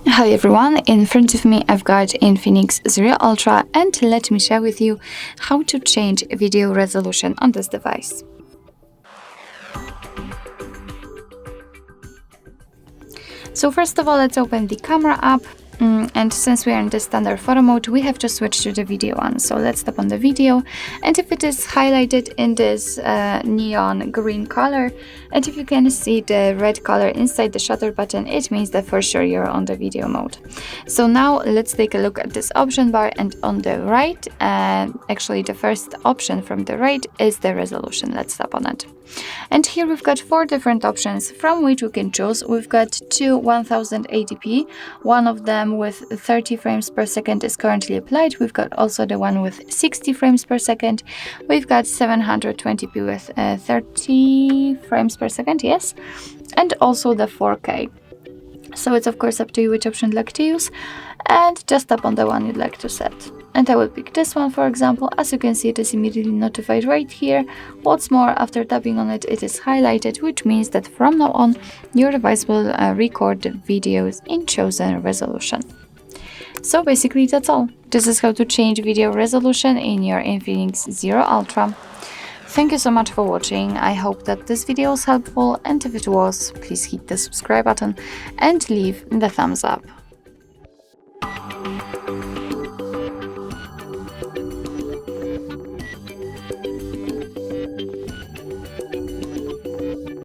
Hi everyone, in front of me I've got Infinix Zero Ultra, and let me share with you how to change video resolution on this device. So first of all, let's open the camera app. And since we are in the standard photo mode, we have to switch to the video one. So let's tap on the video, and if it is highlighted in this neon green color, and if you can see the red color inside the shutter button, it means that for sure you're on the video mode. So now let's take a look at this option bar, and on the right, actually the first option from the right is the resolution. Let's tap on it. And here we've got 4 different options from which we can choose. We've got two 1080p, one of them with 30 frames per second is currently applied. We've got also the one with 60 frames per second. We've got 720p with 30 frames per second, yes, and also the 4K. So it's of course up to you which option you'd like to use, and just tap on the one you'd like to set. And I will pick this one, for example. As you can see, it is immediately notified right here. What's more, after tapping on it, it is highlighted, which means that from now on, your device will record the videos in chosen resolution. So basically that's all. This is how to change video resolution in your Infinix Zero Ultra. Thank you so much for watching. I hope that this video was helpful, and if it was, please hit the subscribe button and leave the thumbs up.